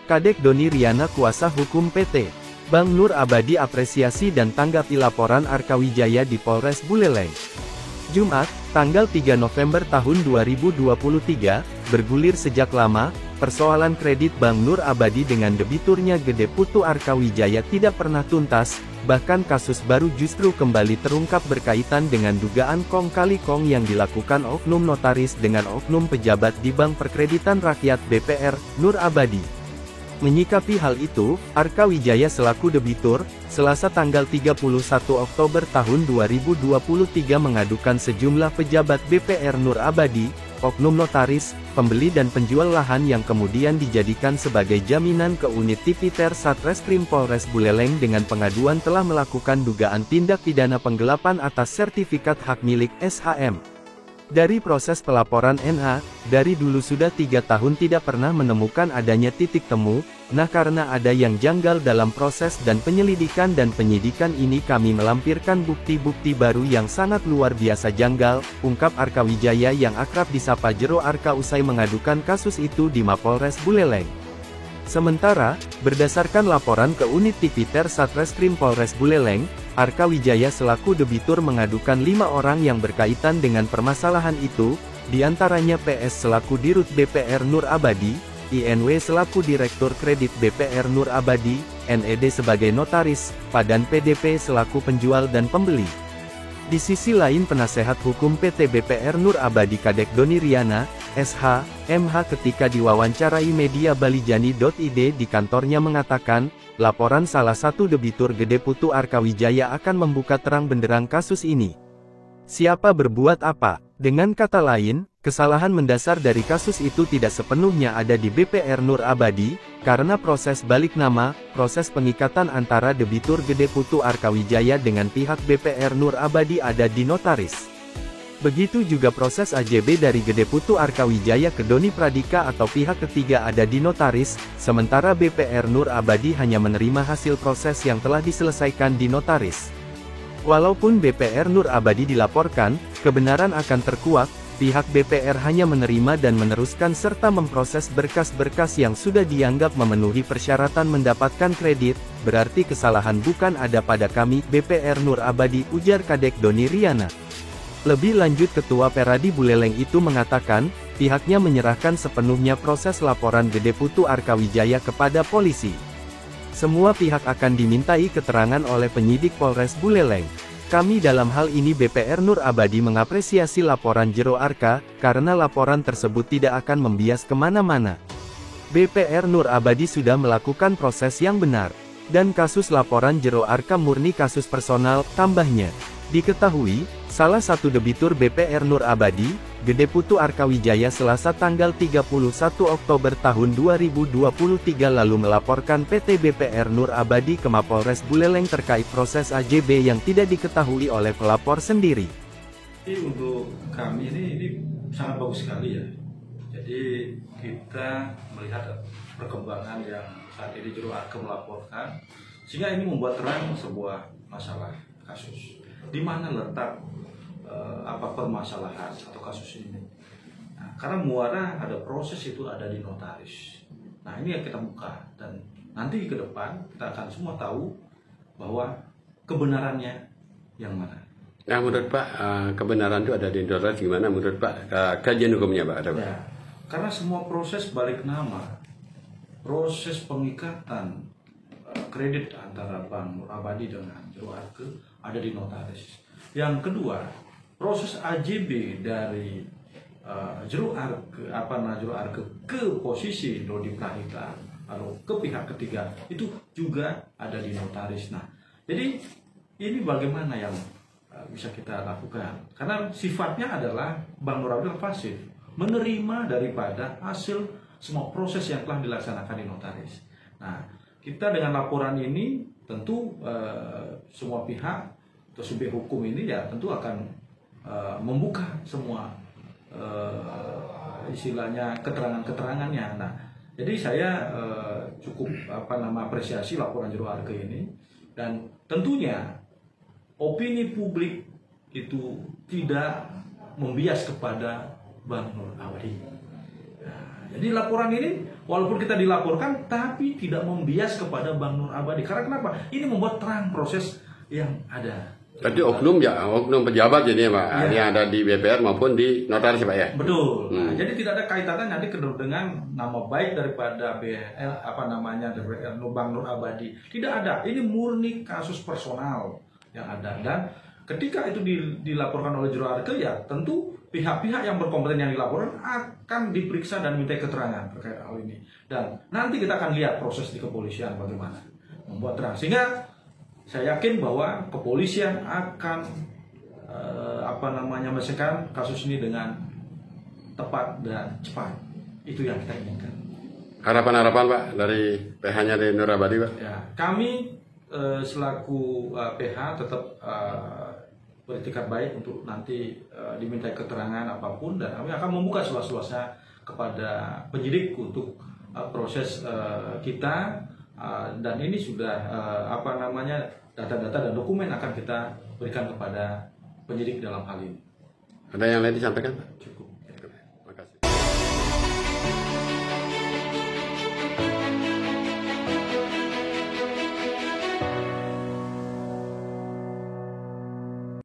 Kadek Doni Riana kuasa hukum PT Bank Nur Abadi apresiasi dan tanggapi laporan Arkawijaya di Polres Buleleng. Jumat, tanggal 3 November tahun 2023, bergulir sejak lama, persoalan kredit Bank Nur Abadi dengan debiturnya Gede Putu Arkawijaya tidak pernah tuntas, bahkan kasus baru justru kembali terungkap berkaitan dengan dugaan kong kali kong yang dilakukan oknum notaris dengan oknum pejabat di Bank Perkreditan Rakyat BPR, Nur Abadi. Menyikapi hal itu, Arkawijaya selaku debitur, Selasa tanggal 31 Oktober tahun 2023 mengadukan sejumlah pejabat BPR Nur Abadi, oknum notaris, pembeli dan penjual lahan yang kemudian dijadikan sebagai jaminan ke unit Tipiter Satreskrim Polres Buleleng dengan pengaduan telah melakukan dugaan tindak pidana penggelapan atas sertifikat hak milik SHM. Dari proses pelaporan NA, dari dulu sudah 3 tahun tidak pernah menemukan adanya titik temu, nah karena ada yang janggal dalam proses dan penyelidikan dan penyidikan ini kami melampirkan bukti-bukti baru yang sangat luar biasa janggal, ungkap Arkawijaya yang akrab disapa Jero Arka usai mengadukan kasus itu di Mapolres Buleleng. Sementara, berdasarkan laporan ke unit Tipiter Satreskrim Polres Buleleng, Arkawijaya selaku debitur mengadukan 5 orang yang berkaitan dengan permasalahan itu, diantaranya PS selaku Dirut BPR Nur Abadi, INW selaku Direktur Kredit BPR Nur Abadi, NED sebagai notaris, Padan PDP selaku penjual dan pembeli. Di sisi lain penasehat hukum PT BPR Nur Abadi Kadek Doni Riana, SH, MH ketika diwawancarai media balijani.id di kantornya mengatakan, laporan salah satu debitur Gede Putu Arkawijaya akan membuka terang benderang kasus ini. Siapa berbuat apa? Dengan kata lain, kesalahan mendasar dari kasus itu tidak sepenuhnya ada di BPR Nur Abadi, karena proses balik nama, proses pengikatan antara debitur Gede Putu Arkawijaya dengan pihak BPR Nur Abadi ada di notaris. Begitu juga proses AJB dari Gede Putu Arkawijaya ke Doni Pradika atau pihak ketiga ada di notaris, sementara BPR Nur Abadi hanya menerima hasil proses yang telah diselesaikan di notaris. Walaupun BPR Nur Abadi dilaporkan, kebenaran akan terkuak, pihak BPR hanya menerima dan meneruskan serta memproses berkas-berkas yang sudah dianggap memenuhi persyaratan mendapatkan kredit, berarti kesalahan bukan ada pada kami, BPR Nur Abadi, ujar Kadek Doni Riana. Lebih lanjut Ketua Peradi Buleleng itu mengatakan, pihaknya menyerahkan sepenuhnya proses laporan Gede Putu Arkawijaya kepada polisi. Semua pihak akan dimintai keterangan oleh penyidik Polres Buleleng. Kami dalam hal ini BPR Nur Abadi mengapresiasi laporan Jero Arka, karena laporan tersebut tidak akan membias kemana-mana. BPR Nur Abadi sudah melakukan proses yang benar. Dan kasus laporan Jero Arka murni kasus personal, tambahnya. Diketahui, salah satu debitur BPR Nur Abadi, Gede Putu Arkawijaya Selasa tanggal 31 Oktober tahun 2023 lalu melaporkan PT BPR Nur Abadi ke Mapolres Buleleng terkait proses AJB yang tidak diketahui oleh pelapor sendiri. Untuk kami ini sangat bagus sekali ya. Jadi kita melihat perkembangan yang saat ini Jero Arka melaporkan, sehingga ini membuat terang sebuah masalah kasus. Di mana letak apa permasalahan atau kasus ini? Nah, karena muara ada proses itu ada di notaris. Nah ini yang kita buka dan nanti ke depan kita akan semua tahu bahwa kebenarannya yang mana. Nah menurut Pak kebenaran itu ada di notaris gimana? Menurut Pak kajian hukumnya Pak ada Pak? Ya, karena semua proses balik nama, proses pengikatan kredit antara Bank Nur Abadi dengan Jero Arka ada di notaris. Yang kedua, proses AJB dari Jero Arka ke posisi Doni Pradika atau ke pihak ketiga itu juga ada di notaris. Nah, jadi ini bagaimana yang bisa kita lakukan? Karena sifatnya adalah Bank Nur Abadi pasif, menerima daripada hasil semua proses yang telah dilaksanakan di notaris. Nah, kita dengan laporan ini tentu semua pihak atau subjek hukum ini ya tentu akan membuka semua istilahnya keterangan-keterangannya. Nah, jadi saya cukup apresiasi laporan Jero Arka ini dan tentunya opini publik itu tidak membias kepada Bank Nur Abadi. Nah, Jadi laporan ini walaupun kita dilaporkan tapi tidak membias kepada Bang Nur Abadi. Karena kenapa? Ini membuat terang proses yang ada. Berarti oknum pejabat jadi ya Pak, Iya. yang ada di BPR maupun di notaris Pak ya. Betul. Nah, jadi tidak ada kaitannya nanti dengan nama baik daripada Bang Nur Abadi. Tidak ada. Ini murni kasus personal yang ada, dan ketika itu dilaporkan oleh Juru Arke, ya tentu pihak-pihak yang berkompeten yang dilaporkan akan diperiksa dan minta keterangan terkait hal ini. Dan nanti kita akan lihat proses di kepolisian bagaimana membuat terang. Sehingga saya yakin bahwa kepolisian akan menyelesaikan kasus ini dengan tepat dan cepat. Itu yang kita inginkan. Harapan-harapan Pak dari PH-nya di Nur Abadi Pak. Ya, kami selaku PH tetap beretikat baik untuk nanti diminta keterangan apapun, dan kami akan membuka seluas-luasnya kepada penyidik untuk proses kita, dan ini sudah data-data dan dokumen akan kita berikan kepada penyidik dalam hal ini. Ada yang lain disampaikan Pak? Cukup.